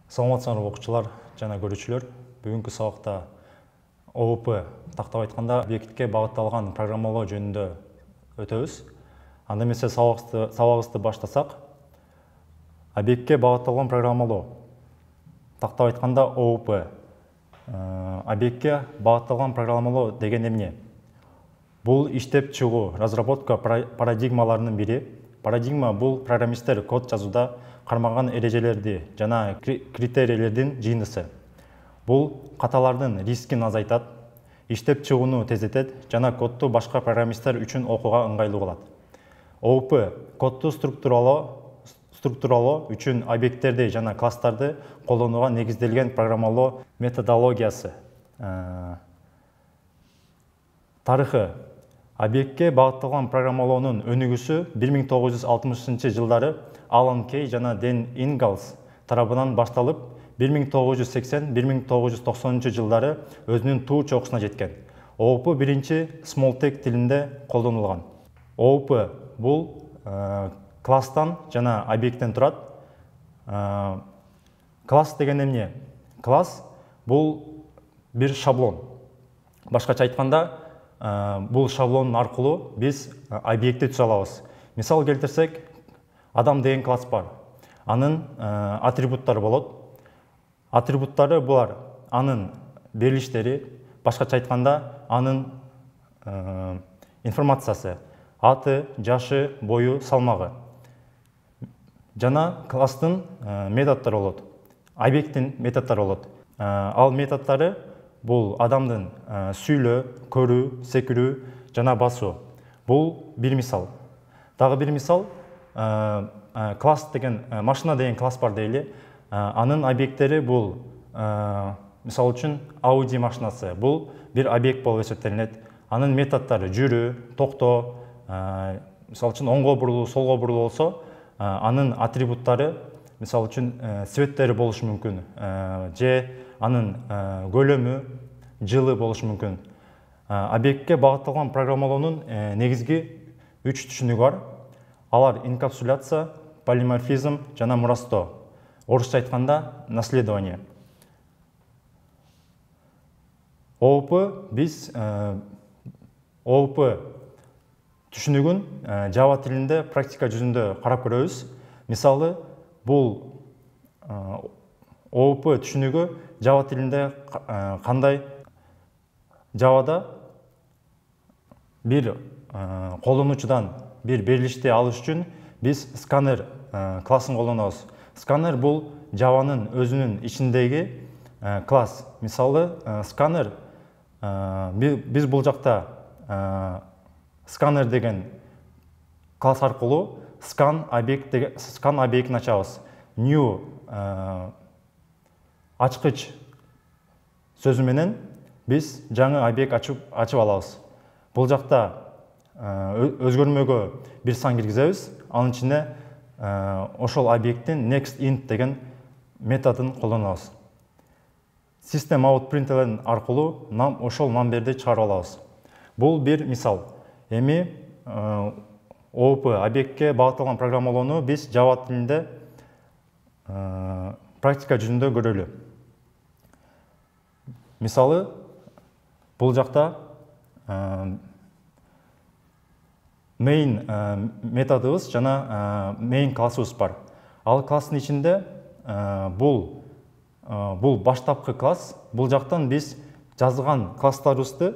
Саламатсыздар окуучулар жана көрүүчүлөр. Бүгүнкү сабакта ООП тактап айтканда объектке багытталган программалоо жөнүндө өтөбүз. Анда эмесе сабагыбызды баштасак, объектке багытталган программалоо тактап айтканда ООП. Объектке багытталган программалоо деген эмне? Бул иштеп чыгуу, разработка парадигмаларынын бири. Парадигма бул программисттер код жазууда кармаган эрежелерди жана критерийлердин жыйындысы. Бул каталардын рискин азайтат, иштеп чыгууну тездетет жана кодду башка программисттер үчүн окууга ыңгайлуу кылат. ООП кодду структуралоо үчүн объекттерди жана класстарды колдонууга негизделген программалоо методологиясы. Тарыхы. Объектке багытталган программалоонун өнүгүүсү 1960-жылдары Алан Кей жана Дэн Ингалс тарабынан башталып, 1980-1990 жылдары өзүнүн туу чокусуна жеткен. ООП биринчи Smalltalk тилинде колдонулган. ООП бул класстан жана объекттен турат. Класс деген эмне? Класс бул бир шаблон. Башкача айтканда, бул шаблон аркылуу биз объектти түзө алабыз. Мисал келтирсек, адам деген класс бар. Анын атрибуттары болот. Атрибуттары булар анын берилиштери, башкача айтканда, анын информациясы, аты, жашы, бою, салмагы. Жана класстын методдору болот. Объекттин методдору болот. Ал методдору бул адамдын сүйлөө, көрүү, секирүү жана басуу. Бул бир мисал. Дагы бир мисал, класс деген, машина деген класс бар дейли. Анын объекттери бул, мисал үчүн, Audi машинасы. Бул бир объект болуп эсептелинет. Анын методдору жүрүү, токтоо, мисал үчүн оңго бурулуу, солго бурулуу болсо, анын атрибуттары, мисал үчүн, цветтери болушу мүмкүн, же анын көлөмү, жылы болушу мүмкүн. Объектке багытталган программалоонун негизги 3 түшүнүгү бар. Алар инкапсуляция, полиморфизм жана мурастоо. Орусча айтканда наследование. ООП биз ООП түшүнүгүн Java тилинде практика жүзүндө карап көрөбүз. Мисалы, бул ООП түшүнүгү Java тилинде кандай? Java'да бир колдонуучудан бир берилишти алыш үчүн биз сканер классын колдонобуз. Сканер бул Java'нын өзүнүн ичиндеги класс. Мисалы, сканер, биз бул жакта сканер деген класс аркылуу scan объектин ачабыз. New ачкыч сөзү менен биз жаңы объект ачып алабыз. Бул жакта өзгөрмөгө бир сан киргизебиз. Анын ичине ошол объекттин nextInt деген методун колдонобуз. System out println аркылуу ошол номерди чыгарып алабыз. Бул бир мисал. Эми ООП объектке багытталган программалоону биз Java тилинде практика жүзүндө көрөлү. Мисалы, бул жакта main методубуз жана main классыбыз бар. Ал класстын ичинде бул баштапкы класс. Бул жактан биз жазган класстарыбызды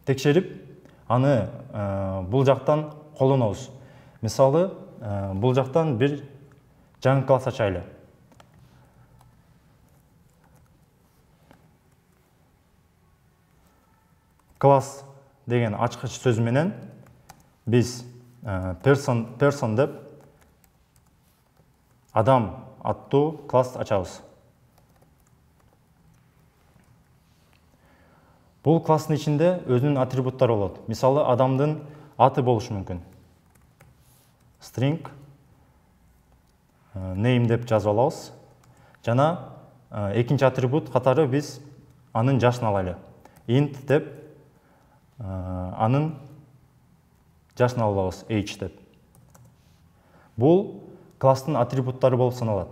текшерип, аны бул жактан колдонобуз. Мисалы, бул жактан бир жаңы класс ачайлы. Класс деген ачкыч сөзү менен биз person деп адам аттуу класс ачабыз. Бул класстын ичинде өзүнүн атрибуттары болот. Мисалы, адамдын аты болушу мүмкүн. String name деп жазып алабыз. Жана экинчи атрибут катары биз анын жашын алайлы. Int деп анын жашын алабыз, age деп. Бул класстын атрибуттары болуп саналат.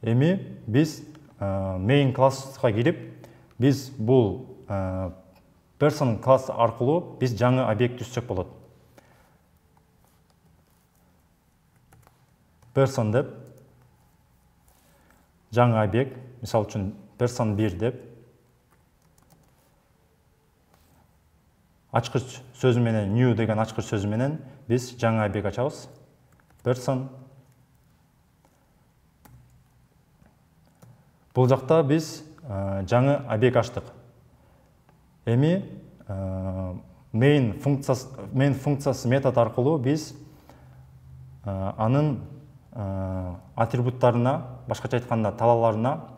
Эми биз main класска кирип, биз бул person класс аркылуу биз жаңы объект түзсөк болот. Person деп жаңы объект, мисалы үчүн person 1 деп ачкыч сөзү менен new деген ачкыч сөзү менен биз жаңы объект ачабыз. Person. Бул жакта биз жаңы объект ачтык. Эми main функциясы метод аркылуу биз анын атрибуттарына, башкача айтканда талааларына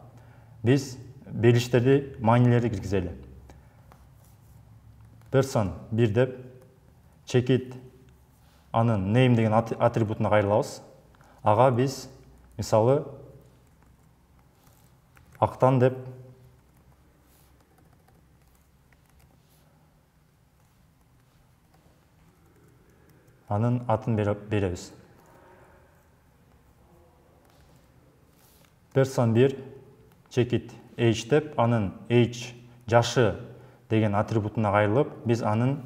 биз белгичтерди, маанилерди киргизели. Person 1 деп checkout анын name деген атрибутуна кайрылабыз. Ага биз мисалы Актан деп анын атын беребиз. Person 1 checkout age деп анын age жашы деген атрибутуна кайрылып, биз анын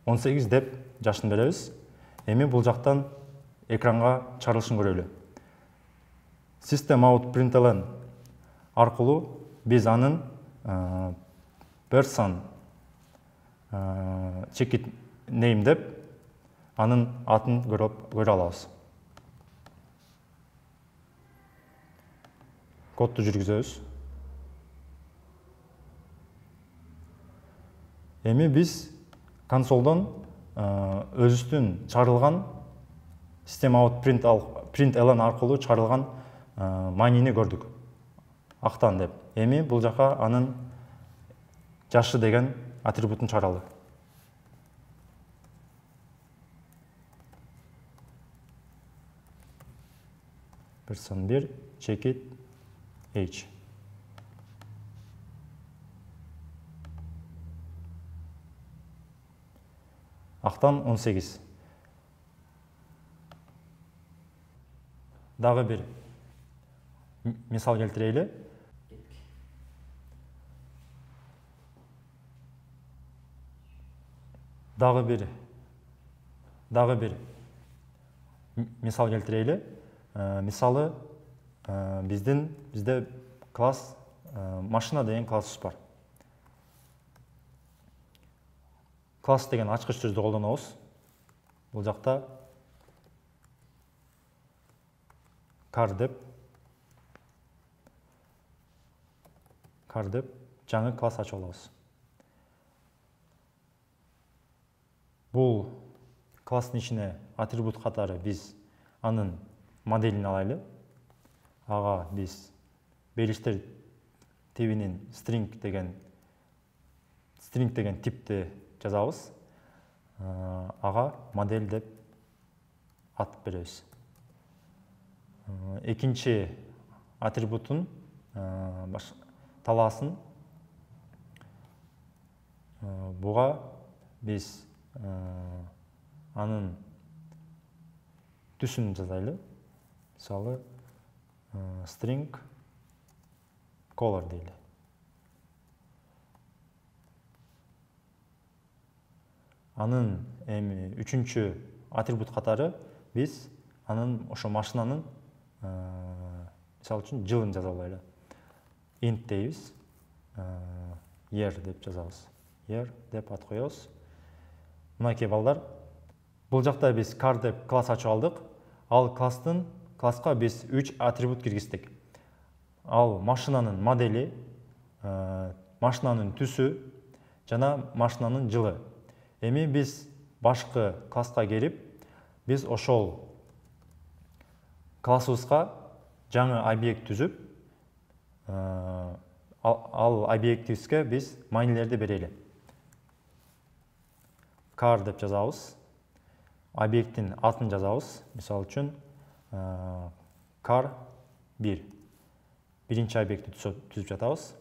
18 деп жашын беребиз. Эми бул жактан экранга чыгарылышын көрөлү. System out println аркылуу биз анын person checkout name деп анын атын көрө алабыз. Кодду жүргүзөбүз. Эми биз консолдон өзүбүздүн чыгарылган system out println аркылуу чыгарылган маанини көрдүк. Актан деп. Эми бул жака анын жашы деген атрибутун чыгаралы. Person 1 checkout age. Актан 18. Дагы бир мисал келтирели. Дагы бир мисал келтирели. Мисалы бизде класс машина деген класс бар. Класс деген ачкыч сөздү колдонобуз. Бул жакта car деп жаңы класс ачып алабыз. Бул класстын ичине атрибут катары биз анын моделин алайлы. Ага биз белгичтер тибинин string деген типти жазабыз. Ага модель деп ат беребиз. Экинчи атрибутун талаасын буга биз анын түсүн жазайлы. Мисалы string color дейли. Анын эми үчүнчү атрибут катары биз анын ошо машинанын мисалы үчүн жылын жаза алайлы. Int дейбиз. Year деп жазабыз. Year деп ат коебуз. Мынакей балдар, бул жакта биз car деп класс ачып алдык. Ал класска биз 3 атрибут киргиздик. Ал машинанын модели, машинанын түсү жана машинанын жылы. Эми биз башкы класска келип, биз ошол классыбызга жаңы объект түзүп, ал объектибизге биз маанилерди берели. Car деп жазабыз. Объекттин атын жазабыз. Мисалы үчүн car 1. Биринчи объектти түзүп жатабыз.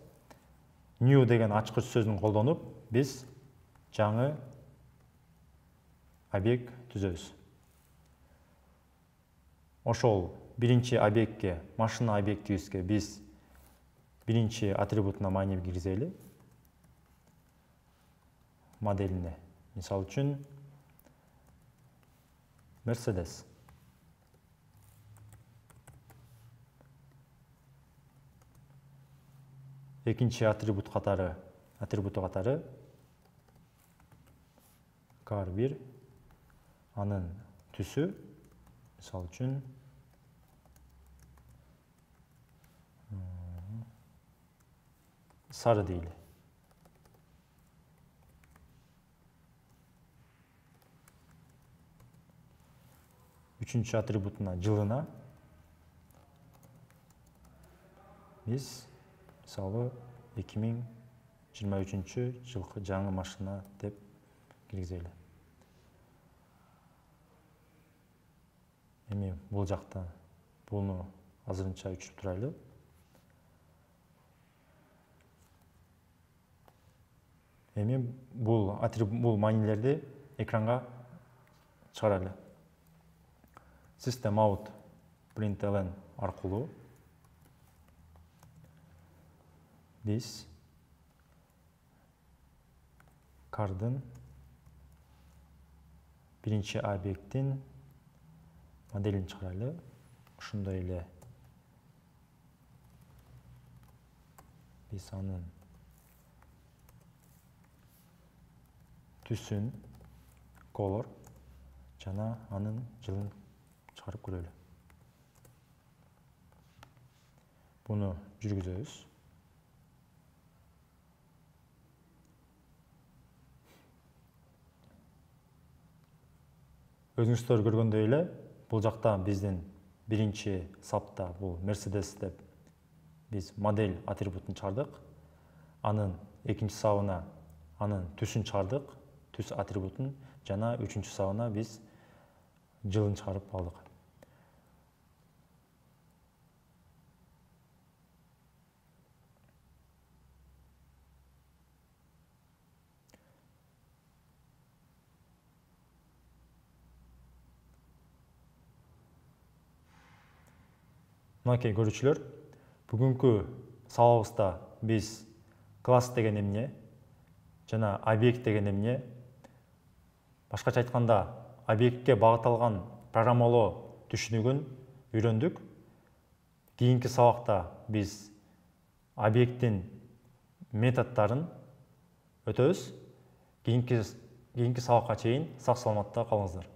New деген ачкыч сөзүн колдонуп, биз жаңы объект түзөбүз. ошол биринчи объектке, машина объектибизге биз биринчи атрибутуна маани киргизели. Моделине. Мисал үчүн Mercedes. Экинчи атрибуту катары car 1, анын түсү, мисал үчүн сары дейли. Үчүнчү атрибутуна жылына биз мисалы 2023 жылкы жаңы машина деп киргизели. Эми бул жакта буну азырынча өчүрүп турайлы. Эми бул маанилерди экранга чыгаралы. System out println аркылуу биз кардын биринчи объекттин моделин чыгарайлы. Ошондой эле биз анын түсүн, color жана анын жылын чыгарып көрөлү. Буну жүргүзөбүз. Өзүңүздөр көргөндөй эле, бул жакта биздин биринчи сапта бул Mercedes деп биз модель атрибутун чыгардык. Анын экинчи сабына анын түсүн чыгардык, түс атрибутун, жана үчүнчү сабына биз жылын чыгарып алдык. Мынакей көрүүчүлөр, бүгүнкү сабагыбызда биз класс деген эмне жана объект деген эмне, башкача айтканда объектке багытталган программалоо түшүнүгүн үйрөндүк. Кийинки сабакта биз объекттин методдорун өтөбүз. Кийинки сабакка чейин сак саламатта калыңыздар.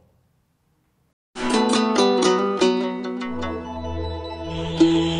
Thank you.